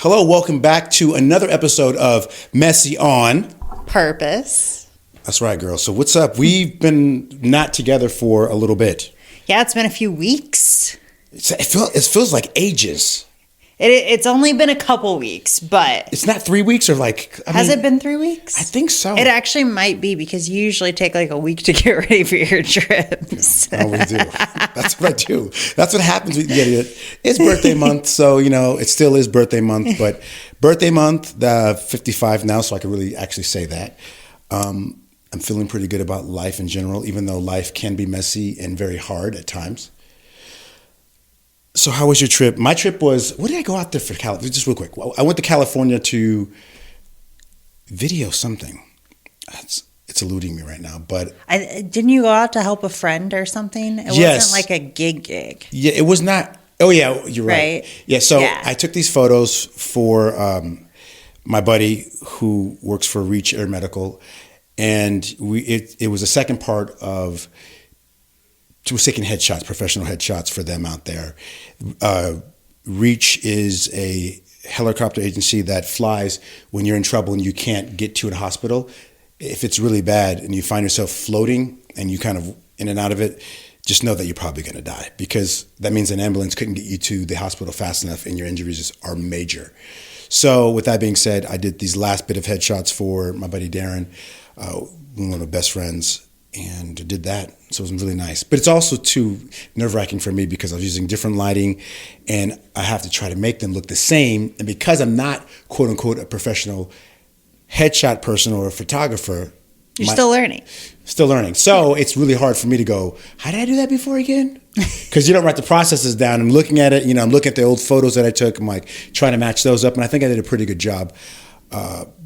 Hello, welcome back to another episode of Messy on Purpose. That's right, girl. So what's up? We've been not together for a little bit. Yeah, it's been a few weeks. It feels like ages. It's only been a couple weeks, but... It's not 3 weeks or Has it been 3 weeks? I think so. It actually might be because you usually take like a week to get ready for your trips. Oh, we do. That's what I do. That's what happens with the idiot. It's birthday month, so, it still is birthday month. But birthday month, 55 now, so I can really actually say that. I'm feeling pretty good about life in general, even though life can be messy and very hard at times. So how was your trip? My trip was, what did I go out there for? Just real quick. I went to California to video something. It's eluding me right now, but... Didn't you go out to help a friend or something? It wasn't like a gig. Yeah, it was not... Oh, yeah, you're right. Yeah, so I took these photos for my buddy who works for Reach Air Medical, and it was a second part of... We're taking headshots, professional headshots for them out there. Reach is a helicopter agency that flies when you're in trouble and you can't get to a hospital. If it's really bad and you find yourself floating and you kind of in and out of it, just know that you're probably going to die, because that means an ambulance couldn't get you to the hospital fast enough and your injuries are major. So with that being said, I did these last bit of headshots for my buddy Darren, one of my best friends, and did that. So it was really nice. But it's also too nerve-wracking for me because I was using different lighting and I have to try to make them look the same. And because I'm not, quote unquote, a professional headshot person or a photographer. You're still learning. Still learning. So it's really hard for me to go, how did I do that before again? Because you don't write the processes down. I'm looking at it, I'm looking at the old photos that I took. I'm like trying to match those up. And I think I did a pretty good job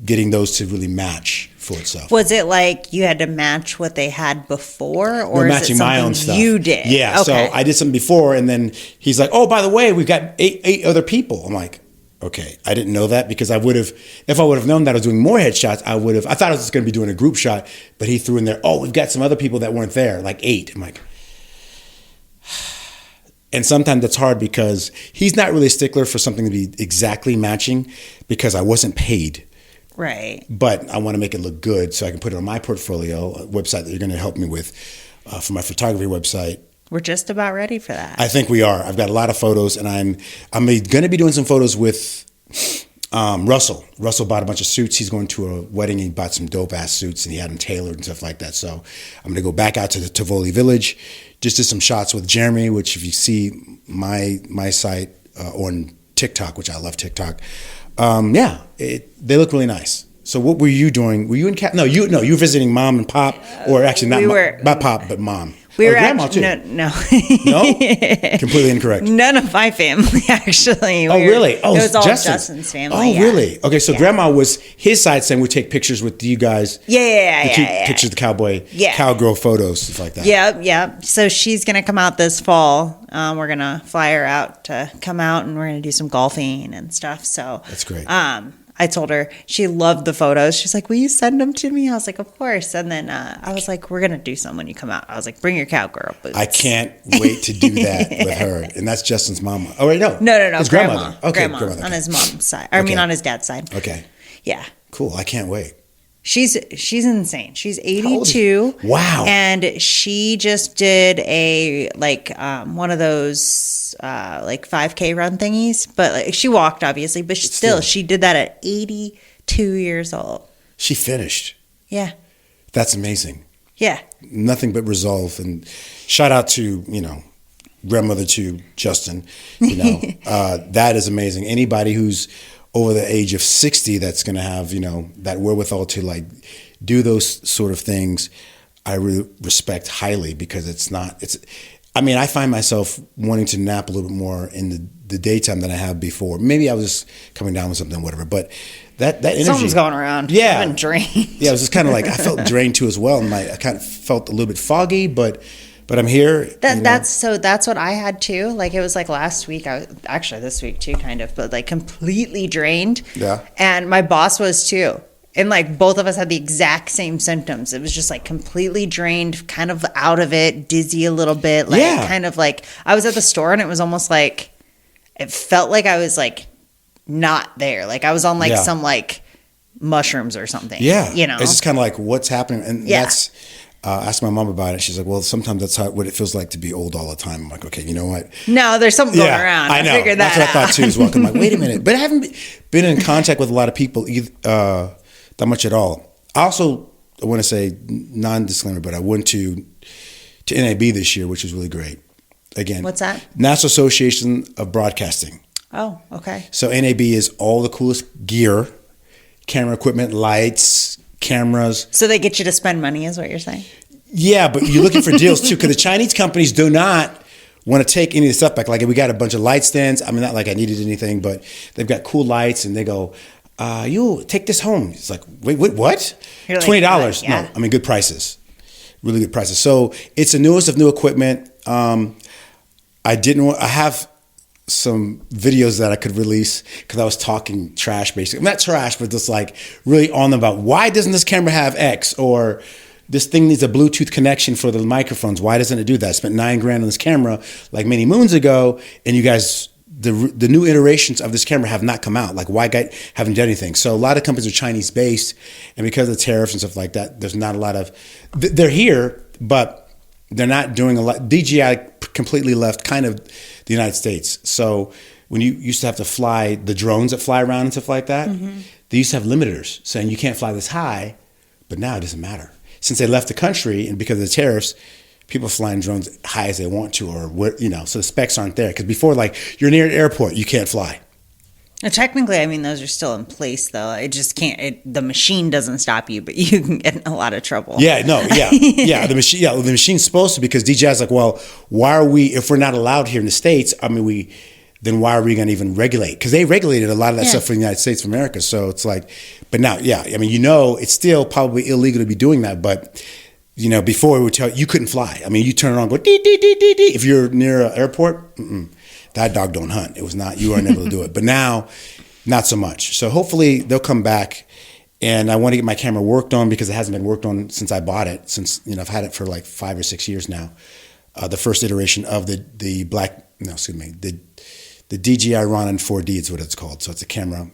getting those to really match for itself. Was it like you had to match what they had before, or is it my own stuff you did? Yeah, okay. So I did something before, and then he's like, "Oh, by the way, we've got eight other people." I'm like, "Okay, I didn't know that," because if I would have known that I was doing more headshots, I thought I was just going to be doing a group shot, but he threw in there, "Oh, we've got some other people that weren't there, like 8." I'm like. And sometimes that's hard because he's not really a stickler for something to be exactly matching because I wasn't paid. Right. But I want to make it look good so I can put it on my portfolio, a website that you're going to help me with for my photography website. We're just about ready for that. I think we are. I've got a lot of photos, and I'm going to be doing some photos with Russell. Russell bought a bunch of suits. He's going to a wedding. He bought some dope-ass suits, and he had them tailored and stuff like that. So I'm going to go back out to the Tivoli Village, just did some shots with Jeremy, which if you see my site on TikTok, which I love TikTok, they look really nice. So what were you doing? Were you in No, you were visiting mom and pop, or actually not pop, but mom. We were grandma too. No. No? Completely incorrect. None of my family, actually. Oh, really? Oh, it was all Justin's family. Oh, really? Okay, so grandma was his side saying we take pictures with you guys. Yeah. Pictures of the cowgirl photos, stuff like that. Yeah. So she's going to come out this fall. We're going to fly her out to come out, and we're going to do some golfing and stuff. So that's great. I told her, she loved the photos. She's like, will you send them to me? I was like, of course. And then I was like, we're going to do some when you come out. I was like, bring your cowgirl boots. I can't wait to do that with her. And that's Justin's mama. Oh, wait, no. No. It's grandmother. Okay, grandmother. On his mom's side. I mean, on his dad's side. Okay. Yeah. Cool. I can't wait. She's insane. She's 82. Wow. And she just did a one of those 5K run thingies, but she walked obviously, but still she did that at 82 years old. She finished. Yeah. That's amazing. Yeah. Nothing but resolve, and shout out to, grandmother to Justin, that is amazing. Anybody who's over the age of 60 that's going to have, that wherewithal to do those sort of things, I really respect highly, because I find myself wanting to nap a little bit more in the daytime than I have before. Maybe I was just coming down with something, whatever, but that energy. Something's going around. Yeah. I've been drained. Yeah, it was just kind of I felt drained too as well. And I kind of felt a little bit foggy, but I'm here. That's what I had too. It was last week. I was actually this week too, kind of, but completely drained. Yeah. And my boss was too. And both of us had the exact same symptoms. It was just completely drained, kind of out of it, dizzy a little bit. I was at the store and it was almost it felt like I was not there. Like I was on like some like mushrooms or something. Yeah. You know, it's just kind of like what's happening. And that's, I asked my mom about it. She's like, well, sometimes that's what it feels like to be old all the time. I'm like, okay, you know what? No, there's something going around. I know. Figured that that's what I thought too as well. I'm like, wait a minute. But I haven't been in contact with a lot of people that much at all. I want to say, non-disclaimer, but I went to NAB this year, which was really great. Again, what's that? National Association of Broadcasting. Oh, okay. So NAB is all the coolest gear, camera equipment, lights, cameras. So they get you to spend money is what you're saying? Yeah, but you're looking for deals too, because the Chinese companies do not want to take any of the stuff back. Like we got a bunch of light stands. I mean, not like I needed anything, but they've got cool lights and they go, you take this home. It's like, wait, what? $20. Yeah. No, I mean, good prices. Really good prices. So it's the newest of new equipment. I have some videos that I could release because I was talking trash, basically. Not trash, but just like really on them about why doesn't this camera have X, or this thing needs a Bluetooth connection for the microphones. Why doesn't it do that? I spent $9,000 on this camera like many moons ago, and you guys, the new iterations of this camera have not come out. Like why haven't done anything? So a lot of companies are Chinese based, and because of the tariffs and stuff like that, there's not a lot of. They're here, but they're not doing a lot. DJI completely left kind of the United States. So when you used to have to fly the drones that fly around and stuff like that, they used to have limiters saying you can't fly this high, but now it doesn't matter. Since they left the country and because of the tariffs, people are flying drones high as they want to, or so the specs aren't there. Because before, like you're near an airport, you can't fly. Technically, I mean, those are still in place, though. It just can't. The machine doesn't stop you, but you can get in a lot of trouble. Yeah, the machine. Yeah, the machine's supposed to, because DJI's like, well, why are we? If we're not allowed here in the States, I mean, then why are we going to even regulate? Because they regulated a lot of that stuff for the United States of America. So it's like, but now, I mean, it's still probably illegal to be doing that, but. Before we would tell you couldn't fly. I mean, you turn it on and go dee dee dee dee dee. If you're near an airport, that dog don't hunt. It was not. You weren't able to do it. But now, not so much. So hopefully they'll come back, and I want to get my camera worked on because it hasn't been worked on since I bought it. Since I've had it for like 5 or 6 years now. The first iteration of the DJI Ronin 4D is what it's called. So it's a camera.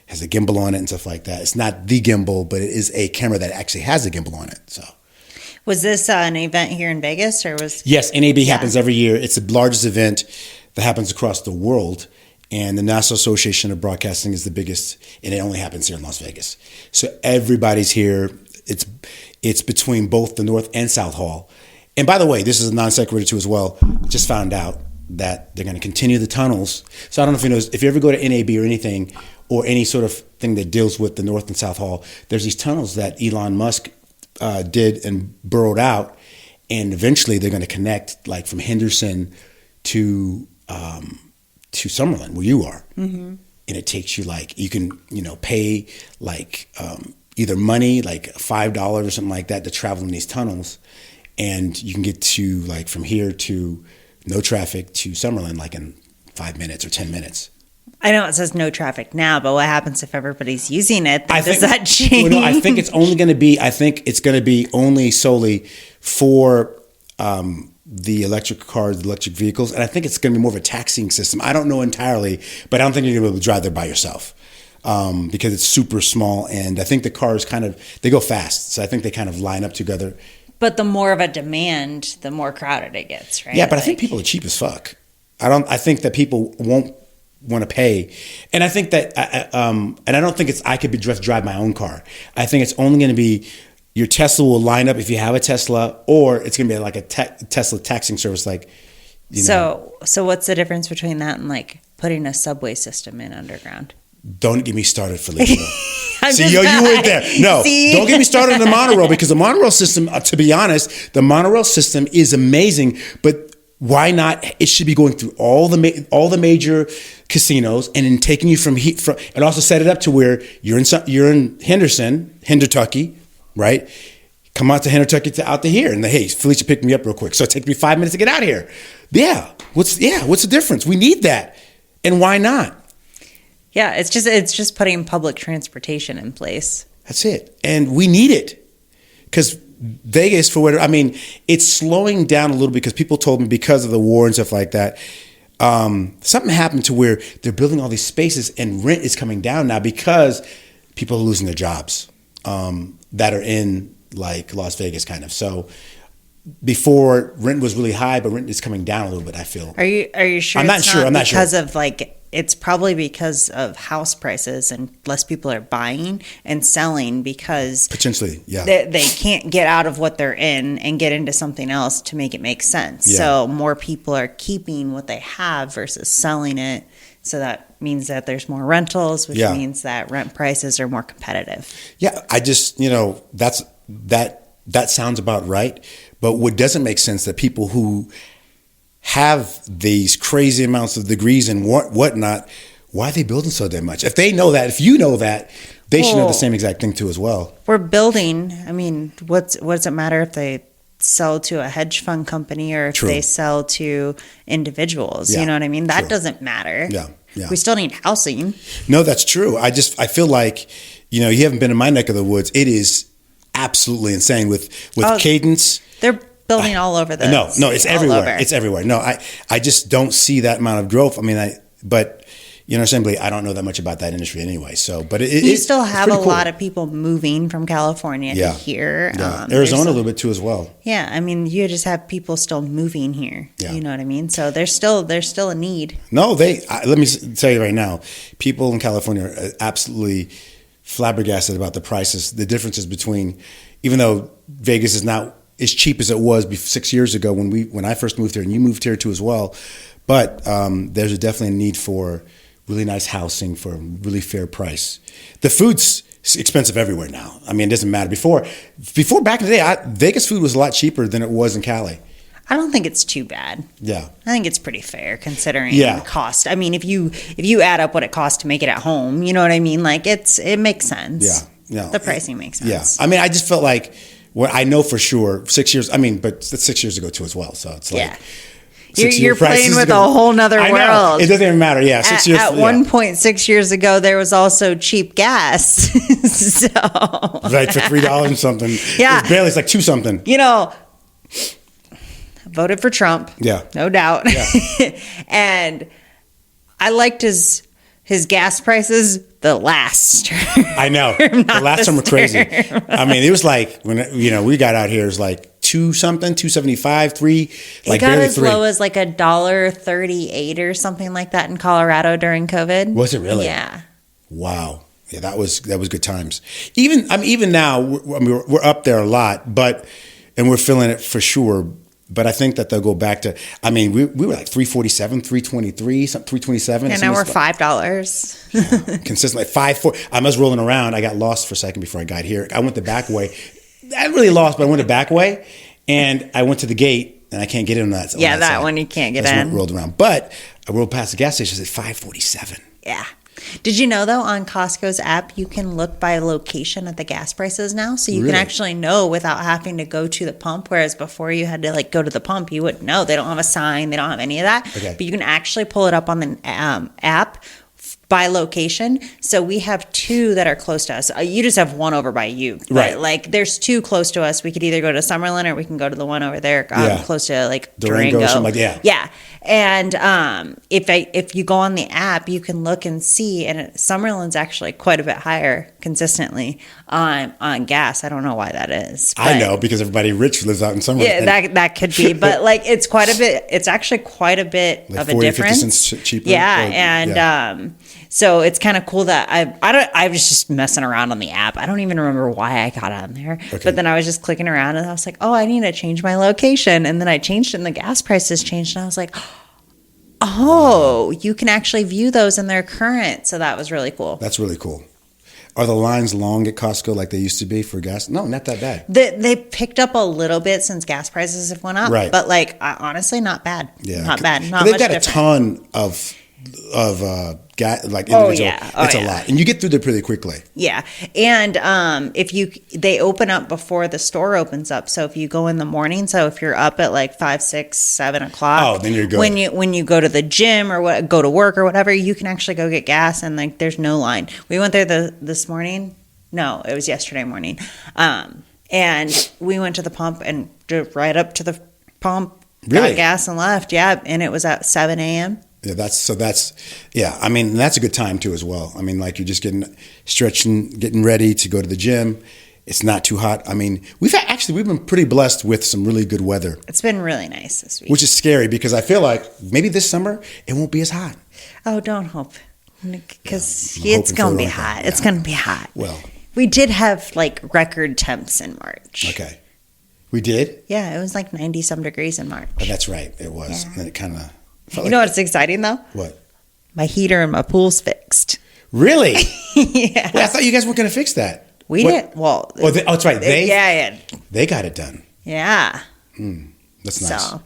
Has a gimbal on it and stuff like that. It's not the gimbal, but it is a camera that actually has a gimbal on it. So, was this an event here in Vegas, or was? Yes, NAB happens every year. It's the largest event that happens across the world, and the National Association of Broadcasting is the biggest, and it only happens here in Las Vegas. So everybody's here. It's between both the North and South Hall. And by the way, this is a non sequitur too as well. Just found out that they're going to continue the tunnels. So I don't know if you know, if you ever go to NAB or anything, or any sort of thing that deals with the North and South Hall, there's these tunnels that Elon Musk did and burrowed out, and eventually they're going to connect like from Henderson to Summerlin, where you are. And it takes you like, you can pay like either money, like $5 or something like that, to travel in these tunnels, and you can get to like from here to no traffic to Summerlin like in 5 minutes or 10 minutes. I know it says no traffic now, but what happens if everybody's using it? Does that change? Well, no, I think it's only going to be. I think it's going to be only solely for the electric cars, the electric vehicles, and I think it's going to be more of a taxiing system. I don't know entirely, but I don't think you're going to be able to drive there by yourself because it's super small, and I think the cars they go fast, so I think they kind of line up together. But the more of a demand, the more crowded it gets, right? Yeah, but I think people are cheap as fuck. I think that people won't want to pay, and I think that and I don't think I could just drive my own car. I think it's only going to be your Tesla will line up if you have a Tesla, or it's going to be like a Tesla taxing service, like. So what's the difference between that and like putting a subway system in underground? Don't get me started, Fylisha. See, you weren't there. No, don't get me started on the monorail, because the monorail system, to be honest, the monorail system is amazing, but. Why not? It should be going through all the major casinos, and then taking you from and also set it up to where you're in Hendertucky, right? Come out to Hendertucky out to here, and hey, Fylisha picked me up real quick, so it takes me 5 minutes to get out of here. What's the difference? We need that, and why not? Yeah, it's just putting public transportation in place. That's it, and we need it because. Vegas, it's slowing down a little because people told me because of the war and stuff like that, something happened to where they're building all these spaces and rent is coming down now because people are losing their jobs that are in like Las Vegas kind of. So before rent was really high, but rent is coming down a little bit, I feel. Are you sure? I'm not sure. Because of like, it's probably because of house prices and less people are buying and selling because potentially, yeah, they can't get out of what they're in and get into something else to make it make sense. Yeah. So more people are keeping what they have versus selling it. So that means that there's more rentals, which means that rent prices are more competitive. Yeah, I just, that sounds about right. But what doesn't make sense that people who have these crazy amounts of degrees and whatnot, why are they building so damn much? If they know that, if you know that, they should know the same exact thing too as well. We're building. I mean, what does it matter if they sell to a hedge fund company or if they sell to individuals? Yeah. You know what I mean? That doesn't matter. Yeah. We still need housing. No, that's true. I feel like, you haven't been in my neck of the woods. It is absolutely insane with Cadence. They're building all over the No, it's everywhere. It's everywhere. No, I just don't see that amount of growth. I mean, but simply I don't know that much about that industry anyway. So, but you still have a lot of people moving from California to here. Yeah. Arizona a little bit too as well. Yeah, I mean, you just have people still moving here. Yeah. You know what I mean? So there's still a need. No, let me tell you right now, people in California are absolutely flabbergasted about the prices, the differences between, even though Vegas is not as cheap as it was 6 years ago when I first moved here, and you moved here too as well. But there's definitely a need for really nice housing for a really fair price. The food's expensive everywhere now. I mean, it doesn't matter. Before back in the day, Vegas food was a lot cheaper than it was in Cali. I don't think it's too bad. Yeah. I think it's pretty fair considering the cost. I mean, if you add up what it costs to make it at home, you know what I mean? Like it makes sense. Yeah. The pricing makes sense. Yeah. I mean, I just felt like I know for sure 6 years, but that's 6 years ago too as well. So it's like You're playing with a whole nother world. It doesn't even matter. Yeah, 6 years. At one point, 6 years ago, there was also cheap gas. So right, for $3 and something. Yeah, it's like $2 something. Voted for Trump. Yeah, no doubt. Yeah. And I liked his gas prices the last term. I know. The last term were crazy. I mean, it was like when we got out here, it was like $2 something, $2.75, $3, like barely $3. It got as low as like $1.38 or something like that in Colorado during COVID. Was it really? Yeah. Wow. Yeah, that was good times. Even now, we're up there a lot, and we're feeling it for sure. But I think that they'll go back to. I mean, we were like $3.47, $3.23, $3.27, and now we're $5. Yeah, consistently $5.4. I was rolling around. I got lost for a second before I got here. I went the back way. I really lost, but I went the back way, and I went to the gate, and I can't get in that. That one you can't get in. I rolled around, but I rolled past the gas station at $5.47. Yeah. Did you know, though, on Costco's app, you can look by location at the gas prices now? So you can actually know without having to go to the pump, whereas before you had to, go to the pump, you wouldn't know. They don't have a sign. They don't have any of that. Okay. But you can actually pull it up on the app by location. So we have two that are close to us. You just have one over by you. But, right. There's two close to us. We could either go to Summerlin or we can go to the one over there close to, Durango. Or something like that. Yeah. And if you go on the app, you can look and see, and Summerlin's actually quite a bit higher consistently on gas. I don't know why that is. I know, because everybody rich lives out in Summerlin. Yeah, that could be. But it's quite a bit. It's actually quite a bit of 40, a difference. 50 cents cheaper. Yeah, so it's kind of cool that I was just messing around on the app. I don't even remember why I got on there. Okay. But then I was just clicking around and I was like, oh, I need to change my location. And then I changed it and the gas prices changed. And I was like, oh, you can actually view those in their current. So that was really cool. That's really cool. Are the lines long at Costco like they used to be for gas? No, not that bad. They picked up a little bit since gas prices have went up. Right. But honestly, not bad. Yeah. Not bad. Not they've much got different. a ton of gas, individual. It's a lot, and you get through there pretty quickly. Yeah, and they open up before the store opens up. So if you go in the morning, so if you're up at 5, 6, 7 o'clock, then you're good. When you go to the gym or go to work or whatever, you can actually go get gas, and there's no line. We went there this morning. No, it was yesterday morning, and we went to the pump and drove right up to the pump. Really? Got gas and left. Yeah, and it was at 7 a.m. Yeah, that's I mean, that's a good time too as well. I mean, like you're just stretching, getting ready to go to the gym. It's not too hot. I mean, we've been pretty blessed with some really good weather. It's been really nice this week. Which is scary because I feel like maybe this summer it won't be as hot. Oh, don't hope. Because it's going to be hot. It's going to be hot. Well, we did have like record temps in March. Okay. We did? Yeah, it was like 90 some degrees in March. Oh, that's right. It was. Yeah. And then it kind of You know what's exciting though? What? My heater in my pool's fixed. Really? Yeah. Well, I thought you guys weren't going to fix that. We didn't. Well, that's right. Yeah. They got it done. Yeah. That's nice. So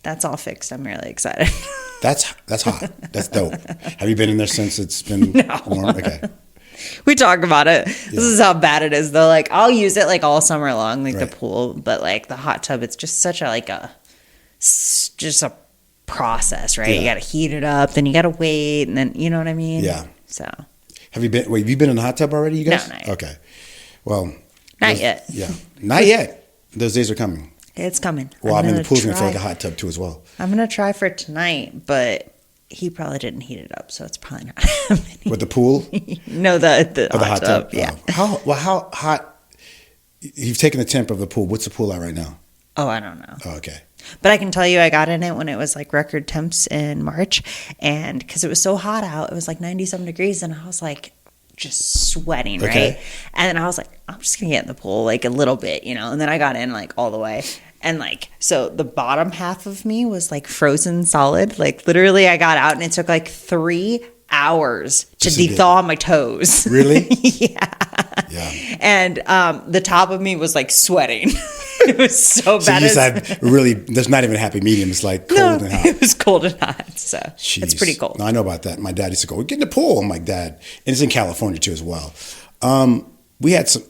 that's all fixed. I'm really excited. That's hot. That's dope. Have you been in there since it's been warm? Okay. We talk about it. This is how bad it is though. Like I'll use it like all summer long, like the pool, but like the hot tub, it's just such a process, right? You got to heat it up, then you got to wait, and then you know what I mean? Yeah. So. Have you been in the hot tub already, you guys? No, not yet. Okay. Well. Not yet. Yeah. Not yet. Those days are coming. It's coming. Well, I mean, the pool's going to feel like a hot tub too as well. I'm going to try for tonight, but he probably didn't heat it up, so it's probably not happening. With the pool? No, the hot tub. Yeah. How hot? You've taken the temp of the pool. What's the pool at right now? Oh, I don't know. Oh, okay. But I can tell you I got in it when it was like record temps in March, and because it was so hot out, it was like 90-some degrees, and I was like just sweating, right? And then I was like, I'm just gonna get in the pool like a little bit, and then I got in like all the way, and like so the bottom half of me was like frozen solid. Like literally I got out and it took like 3 hours to thaw my toes. Really? Yeah. And the top of me was like sweating. It was so bad. There's not even a happy medium. It's like cold and hot. It was cold and hot. So it's pretty cold. No, I know about that. My dad used to go, get in the pool. I'm like, Dad. And it's in California too as well. We had some,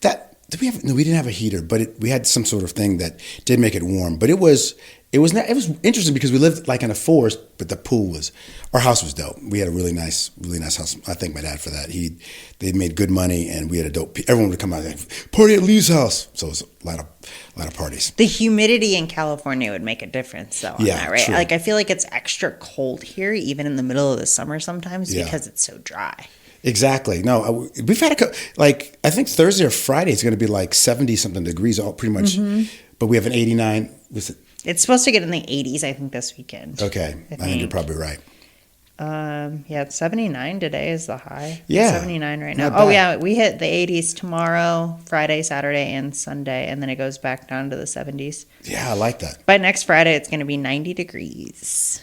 we didn't have a heater, but we had some sort of thing that did make it warm. But it was interesting because we lived like in a forest, but our house was dope. We had a really nice house. I thank my dad for that. They made good money, and we had everyone would come out and like, party at Lee's house. So it was a lot of parties. The humidity in California would make a difference though on that, right? True. Like I feel like it's extra cold here, even in the middle of the summer sometimes because it's so dry. Exactly. No, we've had I think Thursday or Friday it's going to be like 70-something degrees, all pretty much. Mm-hmm. But we have an 89. It's supposed to get in the 80s, I think, this weekend. Okay. I think you're probably right. It's 79 today is the high. Yeah. 79 right now. Oh, yeah. We hit the 80s tomorrow, Friday, Saturday, and Sunday, and then it goes back down to the 70s. Yeah, I like that. By next Friday, it's going to be 90 degrees.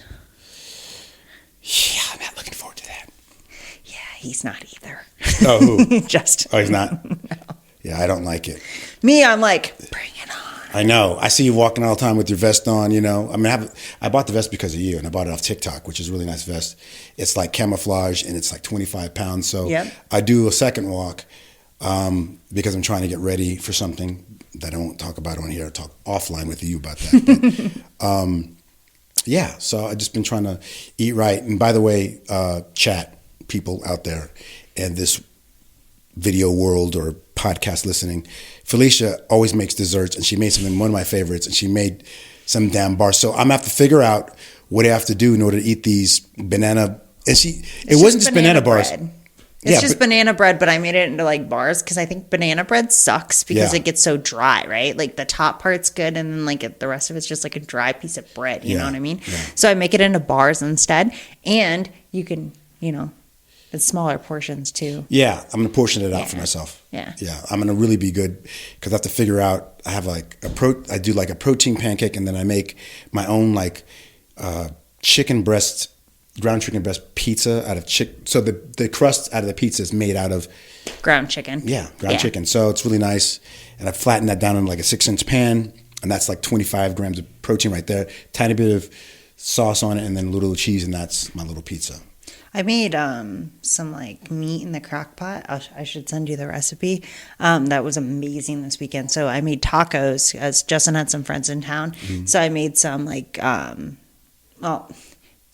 Yeah, I'm not looking forward to that. Yeah, he's not either. Oh, who? Justin. Oh, he's not? No. Yeah, I don't like it. Me, I'm like, bring it on. I know. I see you walking all the time with your vest on, I mean, I bought the vest because of you, and I bought it off TikTok, which is a really nice vest. It's like camouflage, and it's like 25 pounds. So I do a second walk because I'm trying to get ready for something that I won't talk about on here. I'll talk offline with you about that. But, so I've just been trying to eat right. And by the way, chat people out there and this video world or podcast listening, Fylisha always makes desserts, and she made something, one of my favorites, and she made some damn bars. So I'm gonna have to figure out what I have to do in order to eat these banana. And it wasn't just banana bars. It's just banana bread, but I made it into like bars because I think banana bread sucks because it gets so dry, right? Like the top part's good, and then like the rest of it's just like a dry piece of bread. You know what I mean? Yeah. So I make it into bars instead, and you can, it's smaller portions too. Yeah, I'm gonna portion it out for myself. Yeah, I'm gonna really be good because I have to figure out. I have like I do like a protein pancake, and then I make my own like ground chicken breast pizza out of chicken. So the crust out of the pizza is made out of ground chicken. Yeah, ground chicken. So it's really nice, and I flatten that down in like a 6-inch pan, and that's like 25 grams of protein right there. Tiny bit of sauce on it, and then a little cheese, and that's my little pizza. I made some like meat in the crock pot. I should send you the recipe. That was amazing this weekend. So I made tacos as Justin had some friends in town. Mm-hmm. So I made some like,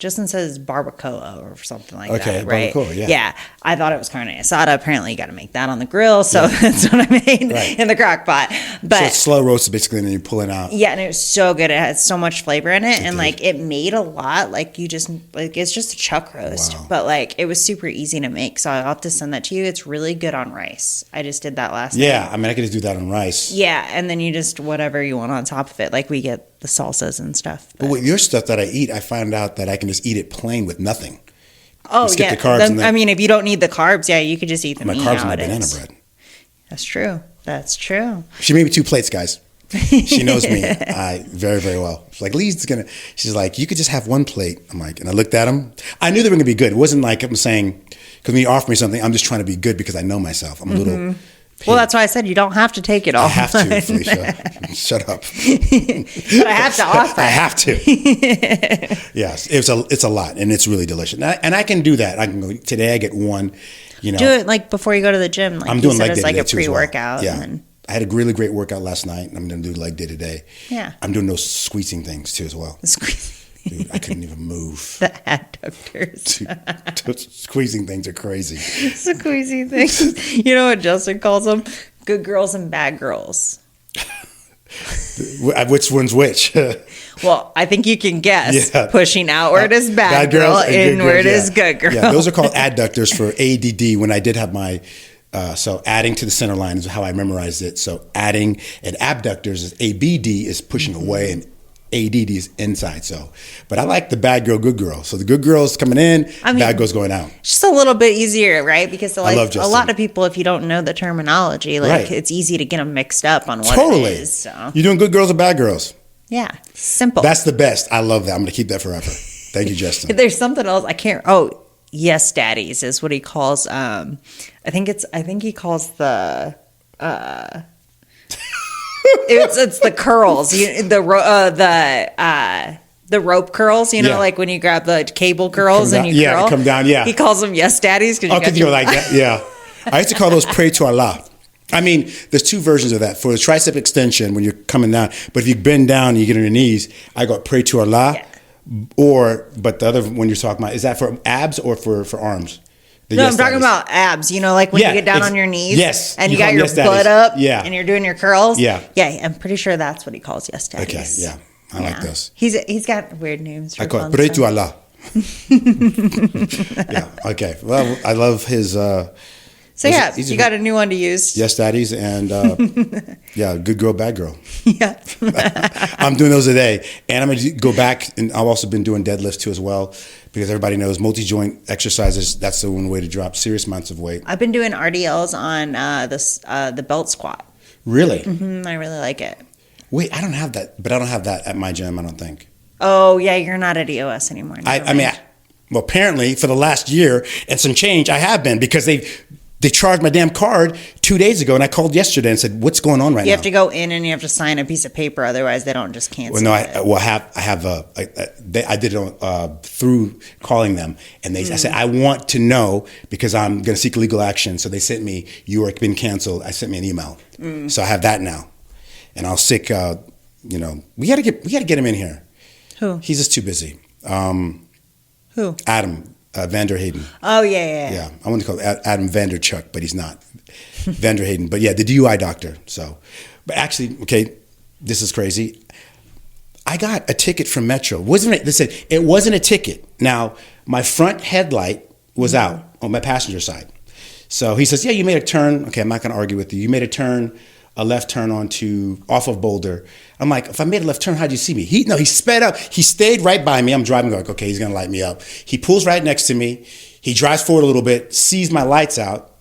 Justin says barbacoa or something like that, right? Barbacoa, yeah. Yeah, I thought it was carne asada. Apparently, you got to make that on the grill, so that's what I made in the crock pot. But so it's slow roasted basically, and then you pull it out. Yeah, and it was so good. It had so much flavor in it, and like it made a lot. Like you just like it's just a chuck roast, but like it was super easy to make. So I'll have to send that to you. It's really good on rice. I just did that last night. Yeah, I mean I could just do that on rice. Yeah, and then you just whatever you want on top of it. Like we get the salsas and stuff. But with your stuff that I eat, I found out that I can just eat it plain with nothing. Oh, skip yeah. the carbs. I mean, if you don't need the carbs, yeah, you could just eat the meat carbs in my nowadays. banana bread. That's true. That's true. She made me 2 plates, guys. She knows me very, very well. She's like, she's like, you could just have 1 plate. I'm like, and I looked at them. I knew they were going to be good. It wasn't like I'm saying, because when you offer me something, I'm just trying to be good because I know myself. I'm a little... Well, that's why I said you don't have to take it all. I have to, Fylisha. Shut up. But I have to offer. I have to. Yes, it's a lot, and it's really delicious. And I can do that. I can go today. I get 1. You know, do it like before you go to the gym. Like I'm doing leg day like today a pre-workout. Well. Yeah, I had a really great workout last night, and I'm going to do leg day today. Yeah, I'm doing those squeezing things too as well. Dude, I couldn't even move. The adductors. Those squeezing things are crazy. Squeezing things. You know what Justin calls them? Good girls and bad girls. Which one's which? Well, I think you can guess. Yeah. Pushing outward is bad girl, inward is good girl. Yeah, those are called adductors for ADD. When I did have my, so adding to the center line is how I memorized it. So adding and abductors is ABD is pushing away and ADD is inside. So, but I like the bad girl, good girl. So the good girl's coming in, bad girl's going out. Just a little bit easier, right? Because I love Justin. A lot of people, if you don't know the terminology, like it's easy to get them mixed up on what it is. So. You doing good girls or bad girls? Yeah, simple. That's the best. I love that. I'm going to keep that forever. Thank you, Justin. There's something else I can't. Oh, yes, daddies is what he calls. I think he calls the. It's the curls, the rope curls. You know, like when you grab the cable curls and you curl. Yeah, come down. Yeah, he calls them yes, daddies. Because you like that. Yeah, I used to call those pray to Allah. I mean, there's 2 versions of that. For the tricep extension, when you're coming down, but if you bend down and you get on your knees, I go pray to Allah. Yeah. But the other one you're talking about, is that for abs or for arms? No, I'm talking about abs. You know, like when you get down on your knees. Yes. And you got your butt up. Yeah. And you're doing your curls. Yeah. Yeah, I'm pretty sure that's what he calls yes, daddies. Okay, yeah. I like those. He's got weird names. I call it pray to Allah. Yeah, okay. Well, I love his... So yeah, you got a new one to use. Yes, daddies, and yeah, good girl, bad girl. Yeah. I'm doing those today. And I'm going to go back, and I've also been doing deadlifts too as well, because everybody knows multi-joint exercises, that's the one way to drop serious amounts of weight. I've been doing RDLs on the belt squat. Really? Mm-hmm, I really like it. Wait, I don't have that, but I don't have that at my gym, I don't think. Oh, yeah, you're not at EOS anymore. Well, apparently for the last year and some change, I have been, because they charged my damn card 2 days ago, and I called yesterday and said, "What's going on right now?" You have to go in and you have to sign a piece of paper, otherwise they don't just cancel. Well, no, I did it through calling them, and I said, "I want to know because I'm going to seek legal action." So they sent me, "You are been canceled." I sent me an email, so I have that now, and I'll seek. We got to get him in here. Who? He's just too busy. Who? Adam. Vander Hayden. Oh, yeah. Yeah, I want to call it Adam Vanderchuck, but he's not. Vander Hayden. But yeah, the DUI doctor. So, but actually, okay, this is crazy. I got a ticket from Metro. They said it wasn't a ticket. Now, my front headlight was out on my passenger side. So he says, yeah, you made a turn. Okay, I'm not going to argue with you. You made a left turn off of Boulder. I'm like, if I made a left turn, how'd you see me? He sped up. He stayed right by me. I'm driving, like, okay, he's going to light me up. He pulls right next to me. He drives forward a little bit, sees my lights out,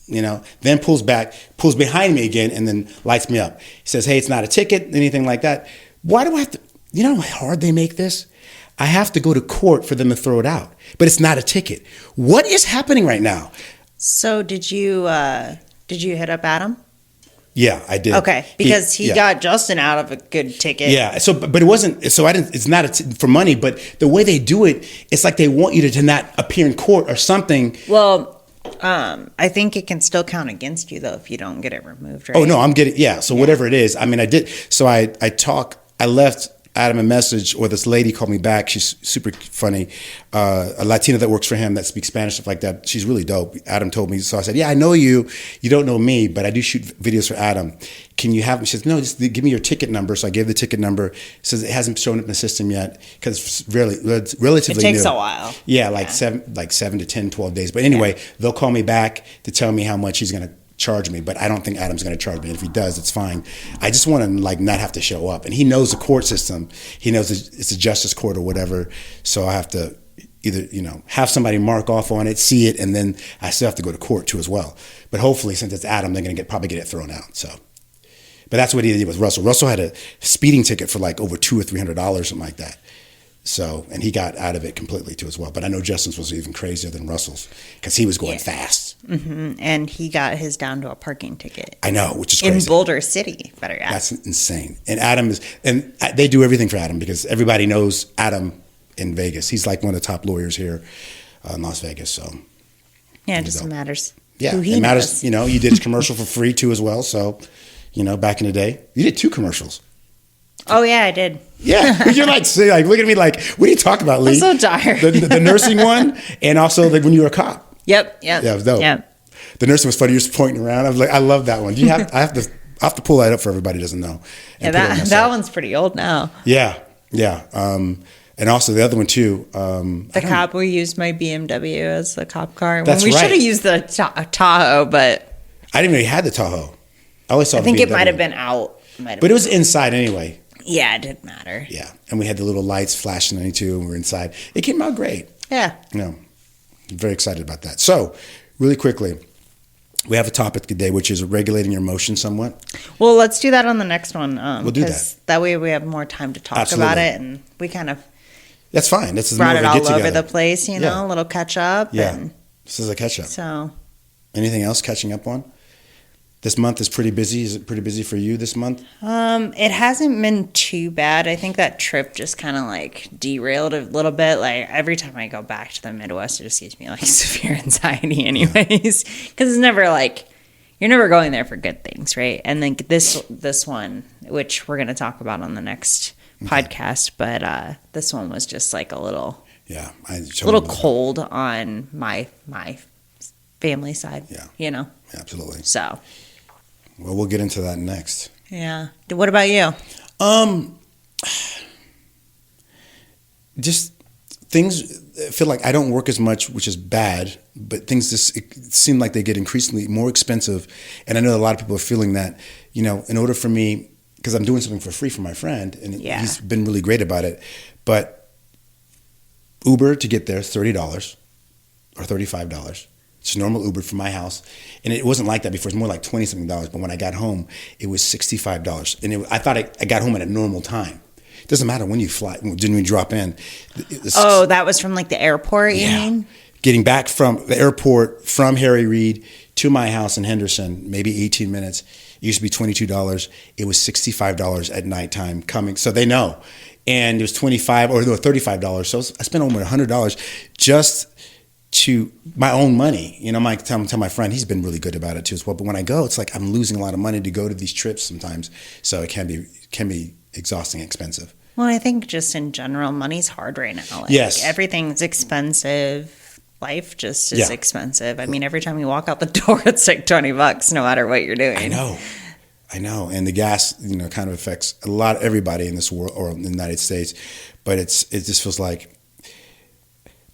then pulls back, pulls behind me again, and then lights me up. He says, hey, it's not a ticket, anything like that. Why do I have to, you know how hard they make this? I have to go to court for them to throw it out, but it's not a ticket. What is happening right now? So did you hit up Adam? Yeah, I did. Okay, because he got Justin out of a good ticket. Yeah, but it wasn't. So I didn't. It's not for money, but the way they do it, it's like they want you to not appear in court or something. Well, I think it can still count against you though if you don't get it removed. Right? Oh no, I'm getting. Yeah, so whatever it is, I mean, I did. So I left Adam a message, or this lady called me back. She's super funny, a Latina that works for him that speaks Spanish, stuff like that. She's really dope. Adam told me, so I said, yeah, I know you. You don't know me, but I do shoot videos for Adam. Can you have? She says, no, just give me your ticket number. So I gave the ticket number. Says it hasn't shown up in the system yet because it's relatively new. It takes a while. Yeah, like 7 to 10, 12 days. But anyway, they'll call me back to tell me how much he's going to charge me, but I don't think Adam's going to charge me. And if he does, it's fine. I just want to like not have to show up. And he knows the court system. He knows it's a justice court or whatever. So I have to either, have somebody mark off on it, see it, and then I still have to go to court too as well. But hopefully, since it's Adam, they're going to probably get it thrown out. So, but that's what he did with Russell. Russell had a speeding ticket for like over $200 or $300, something like that. So, and he got out of it completely too as well. But I know Justin's was even crazier than Russell's because he was going fast. Mm-hmm. And he got his down to a parking ticket. I know, which is crazy. In Boulder City, better yet. That's insane. And Adam and they do everything for Adam because everybody knows Adam in Vegas. He's like one of the top lawyers here in Las Vegas. So, yeah, it just matters. Yeah, who he it matters. knows. You did his commercial for free too as well. So, back in the day, you did 2 commercials. Oh yeah, I did. Yeah, you're like look at me like, what are you talking about, Lee? I'm so tired. The nursing one, and also like when you were a cop. Yep. Yeah, it was dope. Yep. The nursing was funny. You're just pointing around. I was like, I love that one. I have to pull that up for everybody who doesn't know. Yeah, that one's pretty old now. Yeah. And also the other one too. The cop, we used my BMW as the cop car. That's we right. should have used the Tahoe, but I didn't know he had the Tahoe. I always saw. I think BMW. it might have been out. But it was inside anyway. Yeah, it didn't matter. Yeah, and we had the little lights flashing on it too, and we were inside. It came out great. Yeah. I'm very excited about that. So, really quickly, we have a topic today, which is regulating your emotions somewhat. Well, let's do that on the next one. We'll do that. That way we have more time to talk about it, and we kind of that's fine. That's brought it all over the place, a little catch up. Yeah, and this is a catch up. So, anything else catching up on? This month is pretty busy. Is it pretty busy for you this month? It hasn't been too bad. I think that trip just kind of like derailed a little bit. Like every time I go back to the Midwest, it just gives me like severe anxiety anyways. Because it's never like, you're never going there for good things, right? And then this one, which we're going to talk about on the next podcast, but this one was just like a little cold on my family side. Yeah. Absolutely. So. Well, we'll get into that next. Yeah. What about you? Just things feel like I don't work as much, which is bad, but things just seem like they get increasingly more expensive. And I know a lot of people are feeling that, in order for me, because I'm doing something for free for my friend, and he's been really great about it, but Uber to get there is $30 or $35. It's normal Uber from my house. And it wasn't like that before. It's more like $20-something. But when I got home, it was $65. And I thought I got home at a normal time. It doesn't matter when you fly, when we drop in. That was from like the airport, you mean? Getting back from the airport, from Harry Reid to my house in Henderson, maybe 18 minutes. It used to be $22. It was $65 at nighttime coming. So they know. And it was $35. So I spent over $100 just to my own money. I tell my friend, he's been really good about it too as well. But when I go, it's like I'm losing a lot of money to go to these trips sometimes. So it can be exhausting and expensive. Well, I think just in general, money's hard right now. Yes. Everything's expensive. Life just is expensive. I mean, every time you walk out the door, it's like $20 no matter what you're doing. I know. And the gas, kind of affects everybody in this world or in the United States. But it just feels like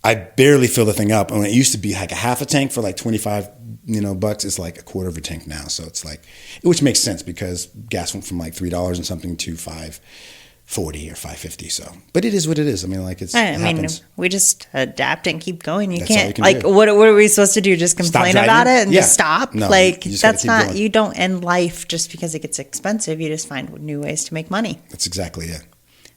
I barely fill the thing up. And it used to be like a half a tank for like 25, bucks. It's like a quarter of a tank now. So it's like, which makes sense because gas went from like $3 and something to $5.40 or $5.50. So, but it is what it is. I mean, like it happens. We just adapt and keep going. That's all you can like, do. what are we supposed to do? Just complain about it and just stop? No, that's not, going. You don't end life just because it gets expensive. You just find new ways to make money. That's exactly it.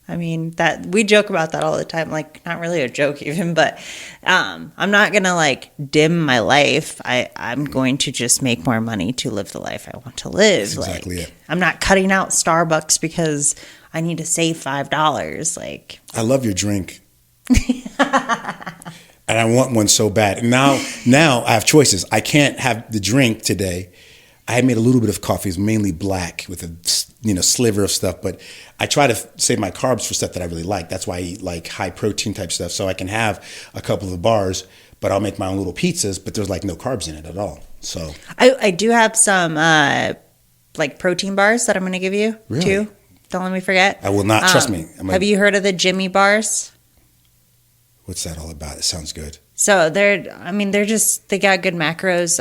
I mean, that we joke about that all the time, like not really a joke even, but I'm not going to like dim my life. I'm going to just make more money to live the life I want to live. That's exactly it. I'm not cutting out Starbucks because I need to save $5. Like, I love your drink. And I want one so bad. And now I have choices. I can't have the drink today. I had made a little bit of coffee. It's mainly black with a sliver of stuff, but I try to save my carbs for stuff that I really like. That's why I eat like high protein type stuff, so I can have a couple of the bars, but I'll make my own little pizzas, but there's like no carbs in it at all. So I do have some like protein bars that I'm going to give you too. Don't let me forget. I will not. Trust me. Have you heard of the Jimmy bars? What's that all about? It sounds good. So they got good macros.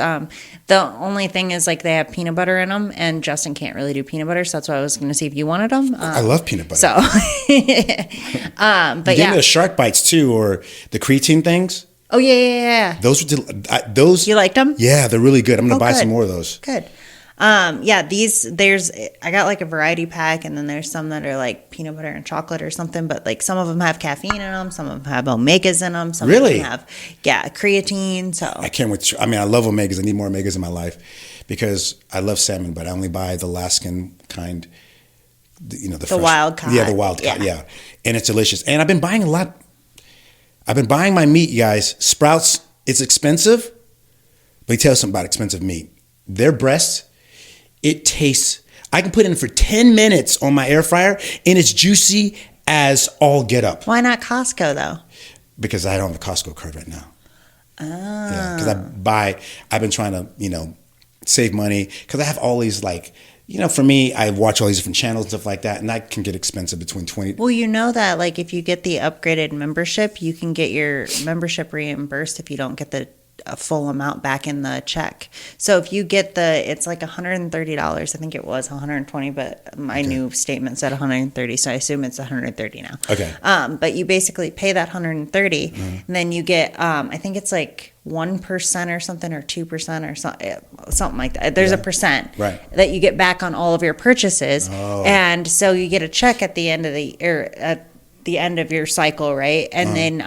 The only thing is like they have peanut butter in them, and Justin can't really do peanut butter, so that's why I was going to see if you wanted them. I love peanut butter. So, but you gave me the shark bites too, or the creatine things. Oh yeah. Those you liked them? Yeah, they're really good. I'm going to buy some more of those. Good. I got like a variety pack, and then there's some that are like peanut butter and chocolate or something, but like some of them have caffeine in them, some of them have omegas in them, some of them have creatine. So I can't wait. I love omegas. I need more omegas in my life because I love salmon, but I only buy the Alaskan kind. The fresh, wild caught. Yeah, the wild caught. Yeah, and it's delicious. And I've been buying a lot. I've been buying my meat, you guys. Sprouts. It's expensive. Let me tell you something about expensive meat. Their breasts. It tastes, I can put it in for 10 minutes on my air fryer and it's juicy as all get up. Why not Costco though? Because I don't have a Costco card right now. Yeah, because I've been trying to, save money because I have all these like, for me, I watch all these different channels and stuff like that, and that can get expensive between 20. Well, you know that like if you get the upgraded membership, you can get your membership reimbursed if you don't get the a full amount back in the check. So if you get it's like $130. I think it was 120, but my new statement said 130, so I assume it's 130 now. Okay. But you basically pay that 130, and then you get I think it's like 1% or something, or 2% or something like that. There's a percent that you get back on all of your purchases, and so you get a check at the end of the end of your cycle, right? And then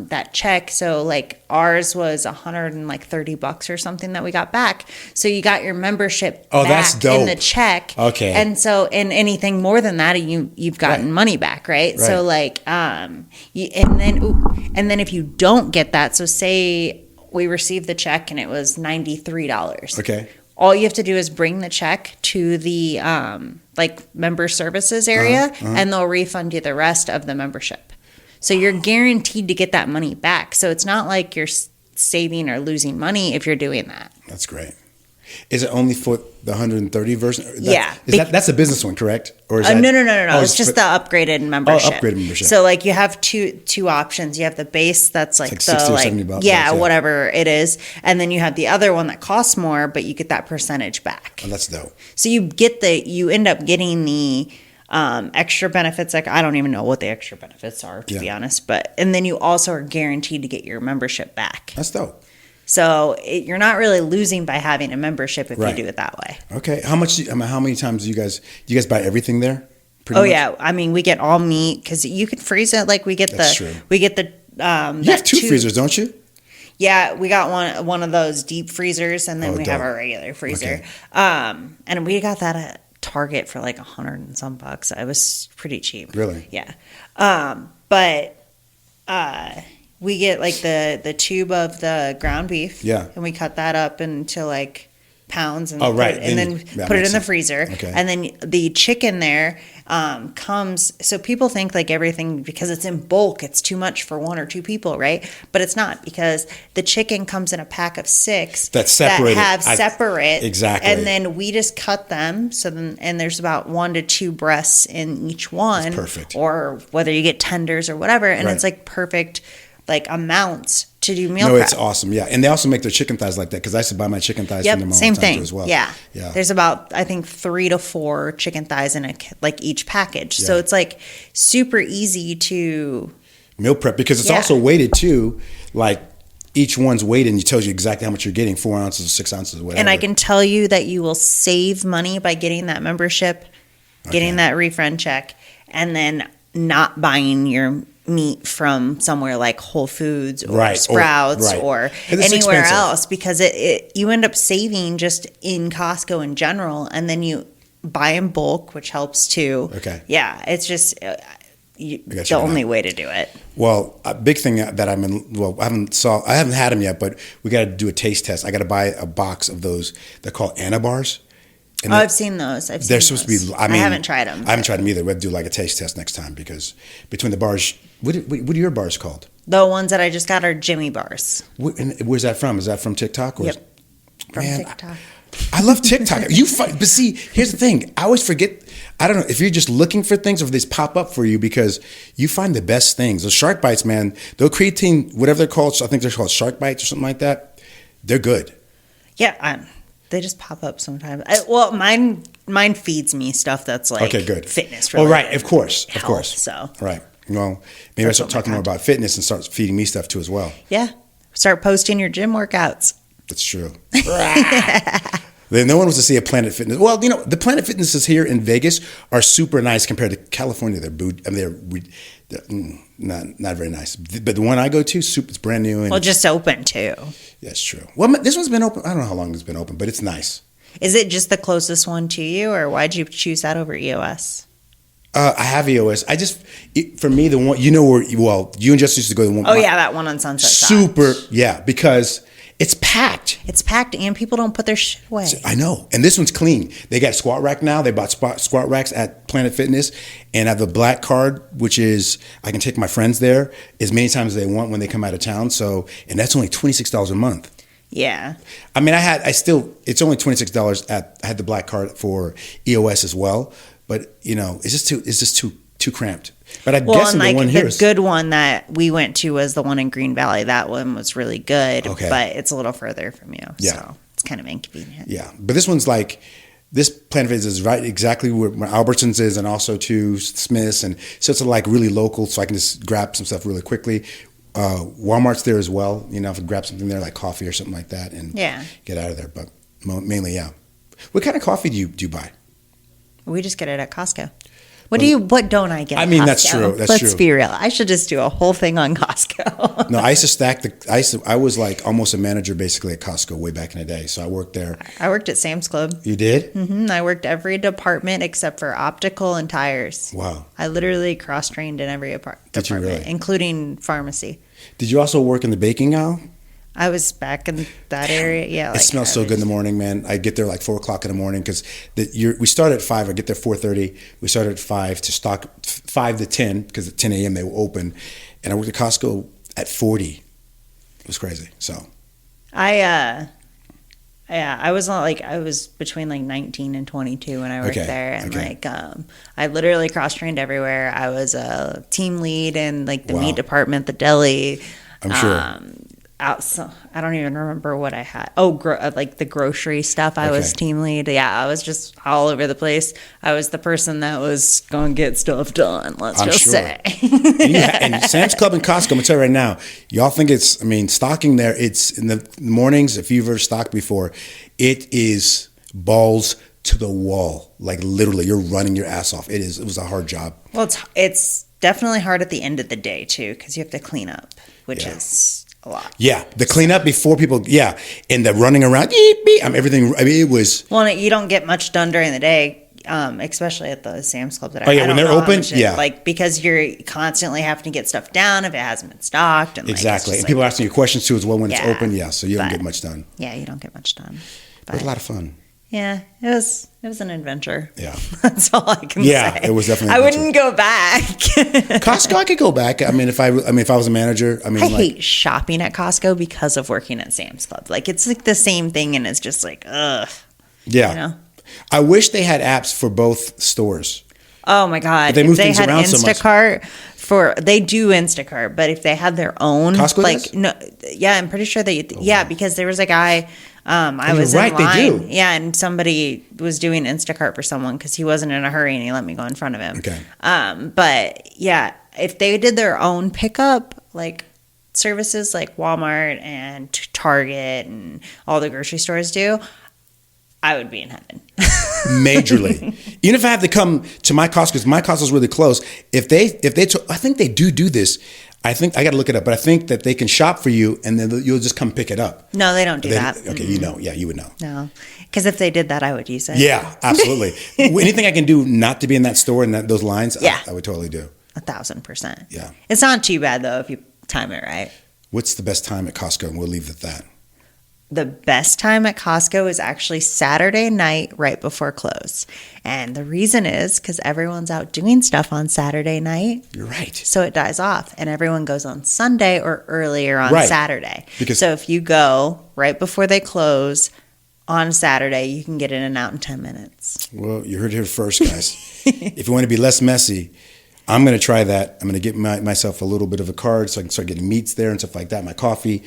that check, so like ours was $130 or something that we got back. So you got your membership back that's dope. In the check. Okay. And so and anything more than that, you've gotten money back, right? So like and then if you don't get that, so say we received the check and it was $93. Okay. All you have to do is bring the check to the member services area, and they'll refund you the rest of the membership. So you're guaranteed to get that money back. So it's not like you're saving or losing money if you're doing that. That's great. Is it only for the 130 version? That's a business one, correct? Or is no. It's just the upgraded membership. Upgraded membership. So like you have two options. You have the base that's like it's like 60 or 70 bucks. Yeah, whatever it is, and then you have the other one that costs more, but you get that percentage back. Oh, that's dope. So you end up getting the extra benefits. Like I don't even know what the extra benefits are, to be honest. And then you also are guaranteed to get your membership back. That's dope. So you're not really losing by having a membership if you do it that way. Okay. How many times do you guys buy everything there? Much? Yeah. We get all meat because you can freeze it. Like we get true. You have two freezers, don't you? Yeah, we got one of those deep freezers, and then we have our regular freezer. Okay. And we got that at Target for like $100 and some bucks. It was pretty cheap. Really? Yeah. We get like the tube of the ground beef. Yeah. And we cut that up into like pounds and put it in the freezer. Okay. And then the chicken there comes, so people think like everything, because it's in bulk, it's too much for one or two people, right? But it's not, because the chicken comes in a pack of 6 that have separate. Exactly. And then we just cut them. And there's about 1 to 2 breasts in each one. That's perfect. Or whether you get tenders or whatever. And it's like perfect like amounts to do meal prep. No, it's awesome. Yeah. And they also make their chicken thighs like that, because I used to buy my chicken thighs from them all same the time thing. Too as well. Yeah. There's about, I think, 3 to 4 chicken thighs in each package. Yeah. So it's like super easy to meal prep, because it's also weighted too. Like each one's weighted and it tells you exactly how much you're getting, 4 ounces, 6 ounces, whatever. And I can tell you that you will save money by getting that membership, getting that refund check, and then not buying your meat from somewhere like Whole Foods or Sprouts or anywhere else, because you end up saving just in Costco in general, and then you buy in bulk, which helps too. Okay. Yeah, it's just the only way to do it. Well, a big thing that I'm in, well, I haven't had them yet, but we got to do a taste test. I got to buy a box of those. They're called Anna bars. And I've seen those. They're supposed to be. I haven't tried them. I haven't tried them either. We'll do like a taste test next time because between the bars, what are your bars called? The ones that I just got are Jimmy bars. Where's that from? Is that from TikTok? Yep. From TikTok. I love TikTok. But see, here's the thing. I always forget. I don't know if you're just looking for things or if they pop up for you because you find the best things. Those shark bites, man. Those creatine, whatever they're called. I think they're called shark bites or something like that. They're good. Yeah, they just pop up sometimes. Mine feeds me stuff that's like good. Fitness related. Oh, right. Of course. So right. Well, maybe I start talking more about fitness and start feeding me stuff too as well. Yeah. Start posting your gym workouts. That's true. Then no one wants to see a Planet Fitness. Well, the Planet Fitnesses here in Vegas are super nice compared to California. They're not very nice. But the one I go to, it's brand new. And just open too. That's true. Well, this one's been open. I don't know how long it's been open, but it's nice. Is it just the closest one to you, or why'd you choose that over EOS? I have EOS. For me, the one, you and Jess used to go to the one. Oh, yeah, that one on Sunset. Super, yeah, because it's packed. It's packed, and people don't put their shit away. I know. And this one's clean. They got squat rack now. They bought squat racks at Planet Fitness. And I have the black card, which is I can take my friends there as many times as they want when they come out of town. And that's only $26 a month. Yeah. I mean, it's only $26 I had the black card for EOS as well. But, it's just too cramped. But I'm guessing the one here the good one that we went to was the one in Green Valley. That one was really good, but it's a little further from you. Yeah. So it's kind of inconvenient. Yeah. But this one's this Planet Fitness is right exactly where Albertsons is and also to Smith's. And so it's really local, so I can just grab some stuff really quickly. Walmart's there as well. If I grab something there like coffee or something like that and get out of there. But mainly, yeah. What kind of coffee do you buy? We just get it at Costco. What don't I get? I mean, that's true. Let's be real. I should just do a whole thing on Costco. No, I used to stack I was almost a manager basically at Costco way back in the day. So I worked there. I worked at Sam's Club. You did? Mm-hmm. I worked every department except for optical and tires. Wow. I literally cross-trained in every department, Did you really? Including pharmacy. Did you also work in the baking aisle? I was back in that area. Yeah, it smells so good in the morning, man. I get there 4:00 in the morning because we start at 5. I get there 4:30. We start at 5 to stock 5 to 10 because at 10 a.m. they will open. And I worked at Costco at 40. It was crazy. So, I was between 19 and 22 when I worked there, and I literally cross trained everywhere. I was a team lead in the meat department, the deli. I'm sure. I don't even remember what I had. Oh, the grocery stuff. I was team lead. Yeah, I was just all over the place. I was the person that was going to get stuff done. Let's say. And Sam's Club and Costco, I'm going to tell you right now, y'all think stocking there, it's in the mornings, if you've ever stocked before, it is balls to the wall. Literally, you're running your ass off. It was a hard job. Well, it's definitely hard at the end of the day, too, because you have to clean up, which is a lot. Yeah, the cleanup before people, and the running around, everything. I mean, it was. Well, you don't get much done during the day, especially at the Sam's Club that when they're open, because you're constantly having to get stuff down if it hasn't been stocked. And exactly, and people asking you questions too as well when it's open. Yeah, so you don't get much done. Yeah, you don't get much done. But it was a lot of fun. Yeah, it was an adventure. Yeah. That's all I can say. Yeah, it was definitely an adventure. I wouldn't go back. Costco, I could go back. I mean, if I was a manager, I hate shopping at Costco because of working at Sam's Club. It's the same thing and it's just ugh. Yeah. I wish they had apps for both stores. Oh my God. But they had Instacart they do Instacart, but if they had their own Costco no, yeah, I'm pretty sure because there was a guy I was in line. They do. Yeah, and somebody was doing Instacart for someone because he wasn't in a hurry and he let me go in front of him. Okay. But yeah, if they did their own pickup, services like Walmart and Target and all the grocery stores do, I would be in heaven. Majorly. Even if I have to come to my Costco, because my Costco's really close, I think they do this. I think I got to look it up, but I think that they can shop for you and then you'll just come pick it up. No, they don't do that. Okay, you would know. No, because if they did that, I would use it. Yeah, absolutely. Anything I can do not to be in that store and those lines, I would totally do. 1,000%. Yeah. It's not too bad though if you time it right. What's the best time at Costco? And we'll leave it at that. the best time at Costco is actually Saturday night right before close. And the reason is because everyone's out doing stuff on Saturday night. You're right. So it dies off. And everyone goes on Sunday or earlier on Saturday. So if you go right before they close on Saturday, you can get in and out in 10 minutes. Well, you heard it here first, guys. If you want to be less messy, I'm going to try that. I'm going to get myself a little bit of a card so I can start getting meats there and stuff like that, my coffee,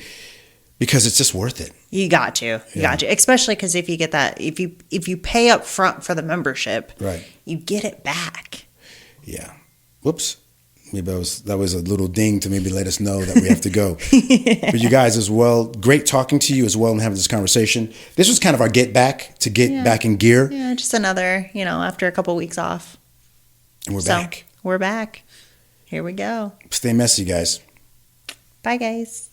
because it's just worth it. You got to. You got to. Especially because if you get that, if you pay up front for the membership, you get it back. Yeah. Whoops. Maybe that was a little ding to maybe let us know that we have to go. But you guys as well, great talking to you as well and having this conversation. This was kind of our get back in gear. Yeah, just another, after a couple weeks off. And we're back. We're back. Here we go. Stay messy, guys. Bye, guys.